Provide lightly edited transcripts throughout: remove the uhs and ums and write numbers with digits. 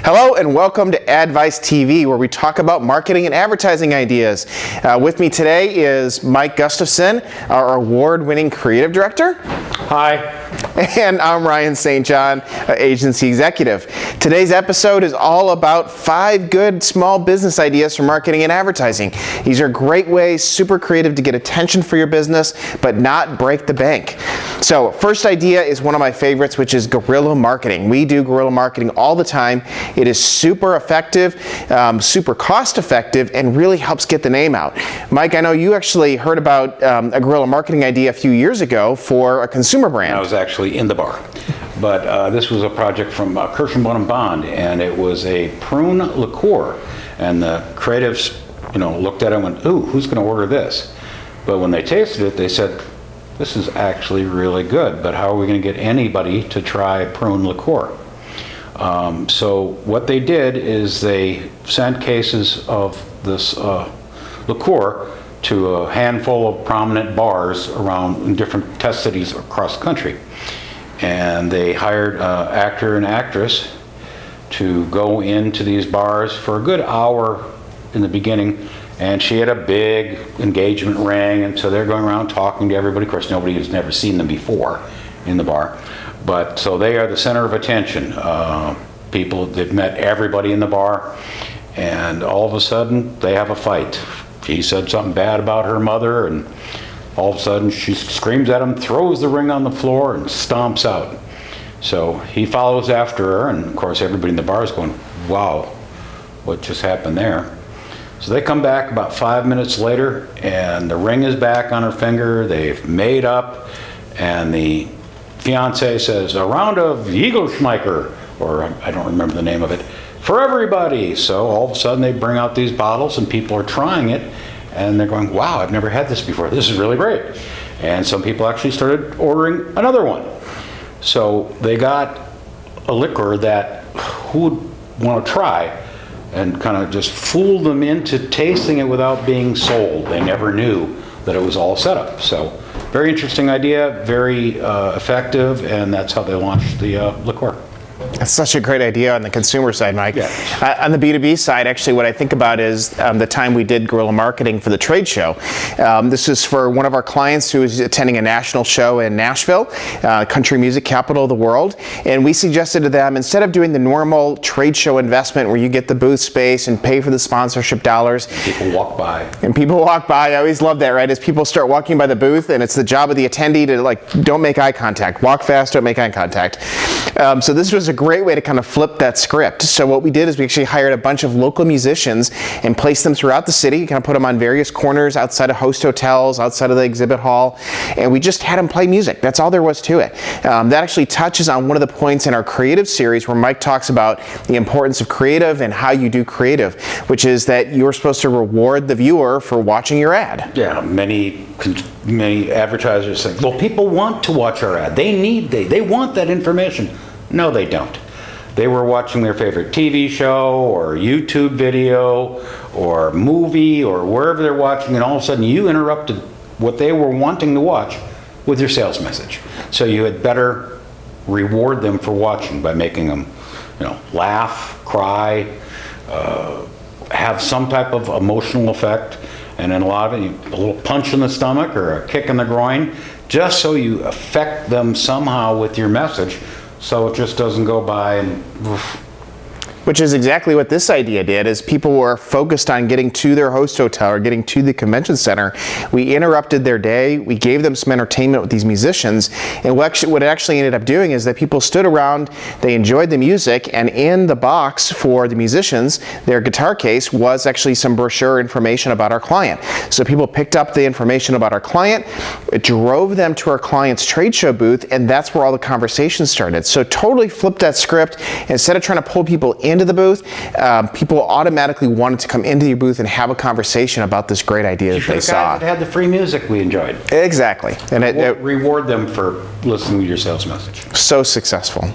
Hello and welcome to Advice TV, where we talk about marketing and advertising ideas. With me today is Mike Gustafson, our award-winning creative director. Hi. And I'm Ryan St. John, agency executive. Today's episode is all about 5 good small business ideas for marketing and advertising. These are great ways, super creative, to get attention for your business, but not break the bank. So, first idea is one of my favorites, which is guerrilla marketing. We do guerrilla marketing all the time. It is super effective, super cost effective, and really helps get the name out. Mike, I know you actually heard about a guerrilla marketing idea a few years ago for a consumer brand. I was actually in the bar, but this was a project from Kirschenbaum & Bond, and it was a prune liqueur, and the creatives, looked at it and went, "Ooh, who's going to order this?" But when they tasted it, they said, "This is actually really good, but how are we going to get anybody to try prune liqueur?" So what they did is they sent cases of this liqueur to a handful of prominent bars around in different test cities across the country. And they hired an actor and actress to go into these bars for a good hour in the beginning. And she had a big engagement ring, and so they're going around talking to everybody. Of course, nobody has never seen them before in the bar. But so they are the center of attention. People, they've met everybody in the bar, and all of a sudden they have a fight. She said something bad about her mother, and all of a sudden she screams at him, throws the ring on the floor, and stomps out. So he follows after her, and of course everybody in the bar is going, "Wow, what just happened there?" So they come back about 5 minutes later, and the ring is back on her finger. They've made up, and the fiance says, "A round of Egelschmeicher," or I don't remember the name of it, "for everybody." So all of a sudden they bring out these bottles, and people are trying it, and they're going, "Wow, I've never had this before. This is really great." And some people actually started ordering another one. So they got a liquor that who would want to try, and kind of just fooled them into tasting it without being sold. They never knew that it was all set up. So very interesting idea, very effective, and that's how they launched the liqueur. That's such a great idea on the consumer side, Mike. Yeah. On the B2B side, actually, what I think about is the time we did guerrilla marketing for the trade show. This is for one of our clients who is attending a national show in Nashville, country music capital of the world. And we suggested to them, instead of doing the normal trade show investment where you get the booth space and pay for the sponsorship dollars. People walk by. And people walk by. I always love that, right? As people start walking by the booth, and it's the job of the attendee to, don't make eye contact. Walk fast, don't make eye contact. So this was a great way to kind of flip that script. So what we did is we actually hired a bunch of local musicians and placed them throughout the city, kind of put them on various corners outside of host hotels, outside of the exhibit hall, and we just had them play music. That's all there was to it. That actually touches on one of the points in our creative series where Mike talks about the importance of creative and how you do creative, which is that you're supposed to reward the viewer for watching your ad. Yeah, many advertisers say, "Well, people want to watch our ad. They want that information." No, they don't. They were watching their favorite TV show or YouTube video or movie or wherever they're watching, and all of a sudden you interrupted what they were wanting to watch with your sales message. So you had better reward them for watching by making them, laugh, cry, have some type of emotional effect, and then a lot of it, a little punch in the stomach or a kick in the groin, just so you affect them somehow with your message. So it just doesn't go by and Which is exactly what this idea did, is people were focused on getting to their host hotel or getting to the convention center. We interrupted their day, we gave them some entertainment with these musicians, and what it actually ended up doing is that people stood around, they enjoyed the music, and in the box for the musicians, their guitar case was actually some brochure information about our client. So people picked up the information about our client, it drove them to our client's trade show booth, and that's where all the conversation started. So totally flipped that script. Instead of trying to pull people into the booth, people automatically wanted to come into your booth and have a conveison about this great idea that they saw. Guys that had the free music we enjoyed. Exactly. And it reward them for listening to your sales message. So successful.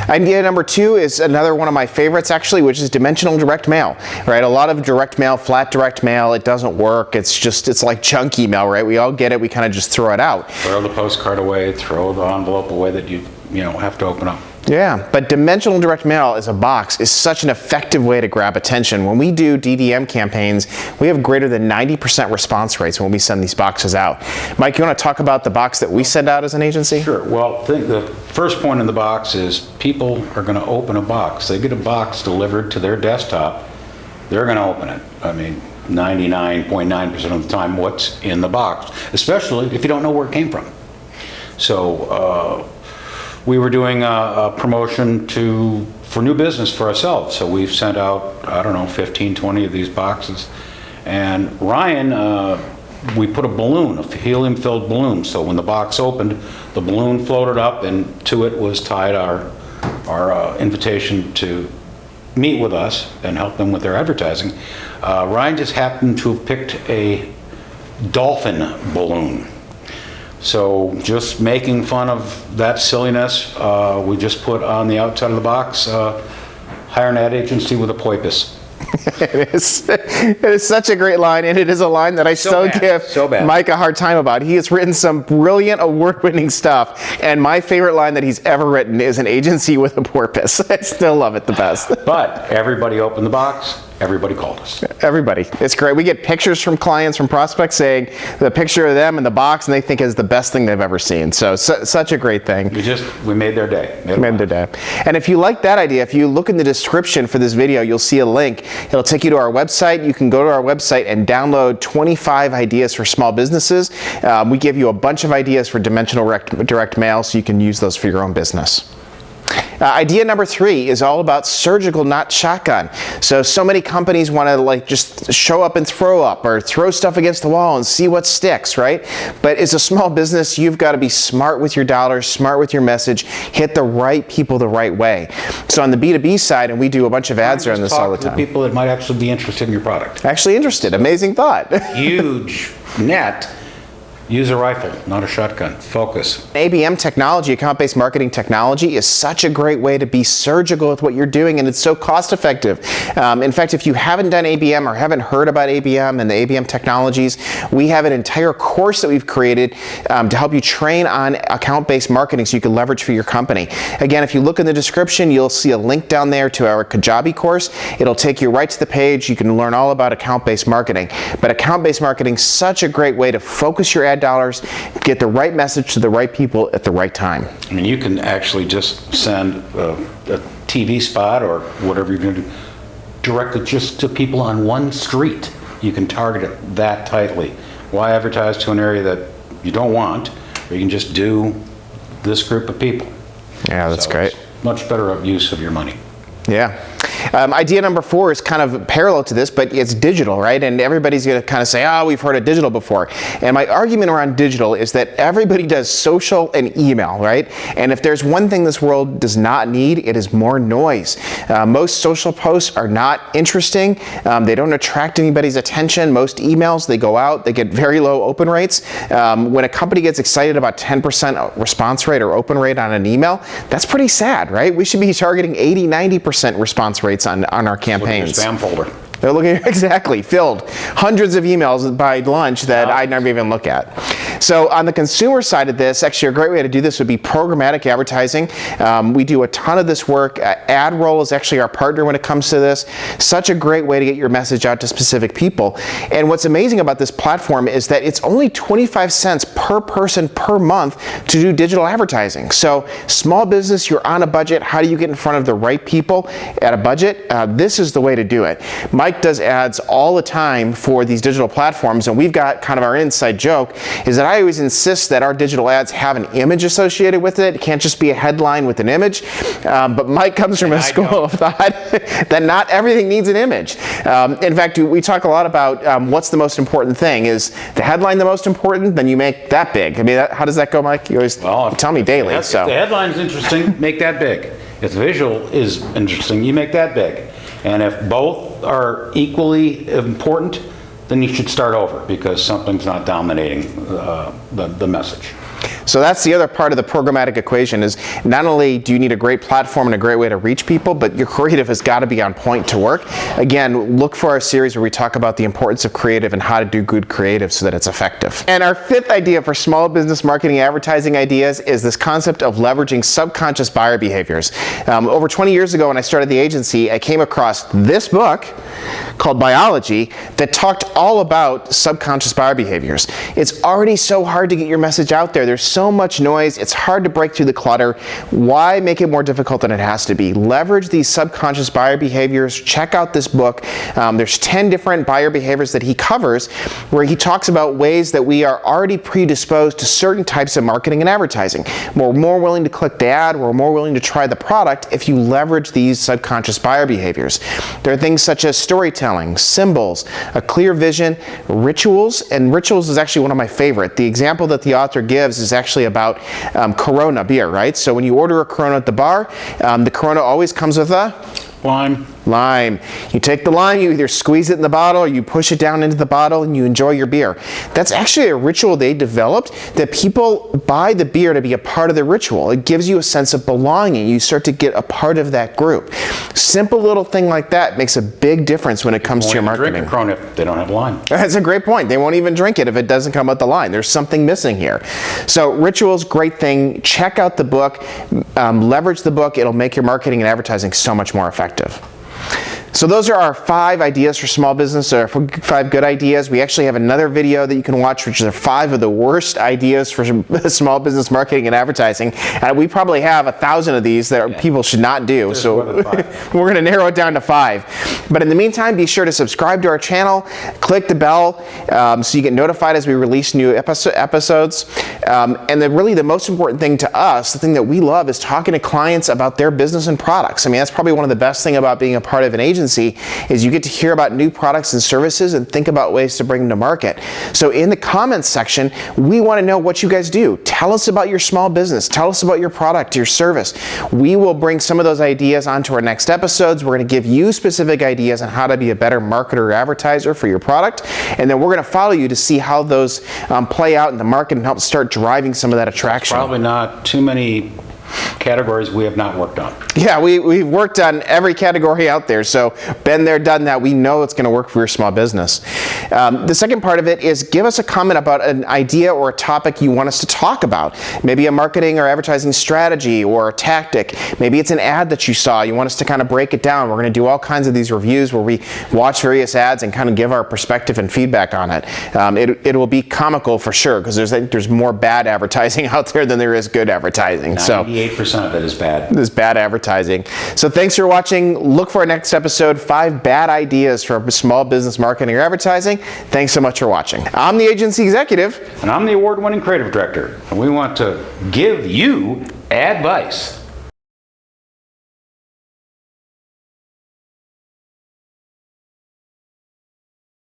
Idea number 2 is another one of my favorites, actually, which is dimensional direct mail, right? A lot of direct mail, flat direct mail, it doesn't work. It's like junk email, right? We all get it. We kind of just throw it out. Throw the postcard away, throw the envelope away that you have to open up. Yeah, but dimensional direct mail as a box is such an effective way to grab attention. When we do DDM campaigns, we have greater than 90% response rates when we send these boxes out. Mike, you want to talk about the box that we send out as an agency? Sure. Well, the first point in the box is people are going to open a box. They get a box delivered to their desktop, they're going to open it. I mean, 99.9% of the time, what's in the box, especially if you don't know where it came from. So we were doing a promotion for new business for ourselves. So we've sent out, I don't know, 15, 20 of these boxes. And Ryan, we put a balloon, a helium-filled balloon. So when the box opened, the balloon floated up, and to it was tied our invitation to meet with us and help them with their advertising. Ryan just happened to have picked a dolphin balloon. So just making fun of that silliness, we just put on the outside of the box, hire an ad agency with a porpoise. It is such a great line, and it is a line that I still give Mike a hard time about. He has written some brilliant award-winning stuff, and my favorite line that he's ever written is an agency with a porpoise. I still love it the best. But everybody opened the box, everybody called us. Everybody. It's great. We get pictures from clients, from prospects saying the picture of them in the box, and they think is the best thing they've ever seen. So such a great thing. We made their day. Made their day. And if you like that idea, if you look in the description for this video, you'll see a link. It'll take you to our website. You can go to our website and download 25 ideas for small businesses. We give you a bunch of ideas for dimensional direct mail, so you can use those for your own business. Idea number 3 is all about surgical, not shotgun. So many companies want to just show up and throw up, or throw stuff against the wall and see what sticks, right? But as a small business, you've got to be smart with your dollars, smart with your message, hit the right people the right way. So on the B2B side, and we do a bunch of ads around this all the time. People that might actually be interested in your product. Actually interested. Amazing thought. Huge net. Use a rifle, not a shotgun. Focus. ABM technology, account-based marketing technology, is such a great way to be surgical with what you're doing, and it's so cost-effective. In fact, if you haven't done ABM or haven't heard about ABM and the ABM technologies, we have an entire course that we've created to help you train on account-based marketing so you can leverage for your company. Again, if you look in the description, you'll see a link down there to our Kajabi course. It'll take you right to the page. You can learn all about account-based marketing. But account-based marketing is such a great way to focus your ad dollars, get the right message to the right people at the right time. I mean, you can actually just send a TV spot or whatever you're going to do directly just to people on one street. You can target it that tightly. Why advertise to an area that you don't want, or you can just do this group of people? Yeah, that's great. It's much better use of your money. Yeah. Idea number 4 is kind of parallel to this, but it's digital, right? And everybody's going to kind of say, oh, we've heard of digital before. And my argument around digital is that everybody does social and email, right? And if there's one thing this world does not need, it is more noise. Most social posts are not interesting. They don't attract anybody's attention. Most emails, they go out, they get very low open rates. When a company gets excited about 10% response rate or open rate on an email, that's pretty sad, right? We should be targeting 80, 90% response rates on our campaigns. Look at your spam folder. They're looking exactly filled. Hundreds of emails by lunch that I'd never even look at. So on the consumer side of this, actually a great way to do this would be programmatic advertising. We do a ton of this work. AdRoll is actually our partner when it comes to this. Such a great way to get your message out to specific people. And what's amazing about this platform is that it's only 25 cents per person per month to do digital advertising. So small business, you're on a budget. How do you get in front of the right people at a budget? This is the way to do it. Mike does ads all the time for these digital platforms, and we've got kind of our inside joke is that I always insist that our digital ads have an image associated with it. It can't just be a headline with an image. But Mike comes from a school of thought that not everything needs an image. In fact, we talk a lot about what's the most important thing. Is the headline the most important? Then you make that big. I mean, how does that go, Mike? You always tell me daily. If the headline is interesting, make that big. If the visual is interesting, you make that big. And if both are equally important, then you should start over because something's not dominating the message. So that's the other part of the programmatic equation is not only do you need a great platform and a great way to reach people, but your creative has got to be on point to work. Again, look for our series where we talk about the importance of creative and how to do good creative so that it's effective. And our fifth idea for small business marketing advertising ideas is this concept of leveraging subconscious buyer behaviors. Over 20 years ago when I started the agency, I came across this book called Biology that talked all about subconscious buyer behaviors. It's already so hard to get your message out there. There's so much noise. It's hard to break through the clutter. Why make it more difficult than it has to be? Leverage these subconscious buyer behaviors. Check out this book. There's 10 different buyer behaviors that he covers where he talks about ways that we are already predisposed to certain types of marketing and advertising. We're more willing to click the ad. We're more willing to try the product if you leverage these subconscious buyer behaviors. There are things such as storytelling, symbols, a clear vision, rituals, and rituals is actually one of my favorite. The example that the author gives is actually about Corona beer, right? So when you order a Corona at the bar, the Corona always comes with a lime. You take the lime, you either squeeze it in the bottle or you push it down into the bottle and you enjoy your beer. That's actually a ritual they developed that people buy the beer to be a part of the ritual. It gives you a sense of belonging. You start to get a part of that group. Simple little thing like that makes a big difference when it comes to your marketing. Drink a Corona if they don't have lime. That's a great point. They won't even drink it if it doesn't come with the lime. There's something missing here. So rituals, great thing. Check out the book. Leverage the book. It'll make your marketing and advertising so much more effective. So those are our 5 ideas for small business, or 5 good ideas. We actually have another video that you can watch, which are 5 of the worst ideas for small business marketing and advertising. And we probably have 1,000 of these that people should not do. So we're going to narrow it down to 5. But in the meantime, be sure to subscribe to our channel, click the bell so you get notified as we release new episodes. And really the most important thing to us, the thing that we love, is talking to clients about their business and products. I mean, that's probably one of the best things about being a part of an agency is you get to hear about new products and services and think about ways to bring them to market. So in the comments section, we want to know what you guys do. Tell us about your small business. Tell us about your product, your service. We will bring some of those ideas onto our next episodes. We're going to give you specific ideas on how to be a better marketer or advertiser for your product. And then we're going to follow you to see how those play out in the market and help start driving some of that attraction. Probably not too many categories we have not worked on. Yeah, we've worked on every category out there, so been there, done that. We know it's going to work for your small business. The second part of it is give us a comment about an idea or a topic you want us to talk about. Maybe a marketing or advertising strategy or a tactic. Maybe it's an ad that you saw. You want us to kind of break it down. We're going to do all kinds of these reviews where we watch various ads and kind of give our perspective and feedback on it. It will be comical for sure because there's more bad advertising out there than there is good advertising. 98% of it is bad. There's bad advertising. So thanks for watching. Look for our next episode, 5 bad ideas for small business marketing or advertising. Thanks so much for watching. I'm the agency executive. And I'm the award-winning creative director. And we want to give you advice.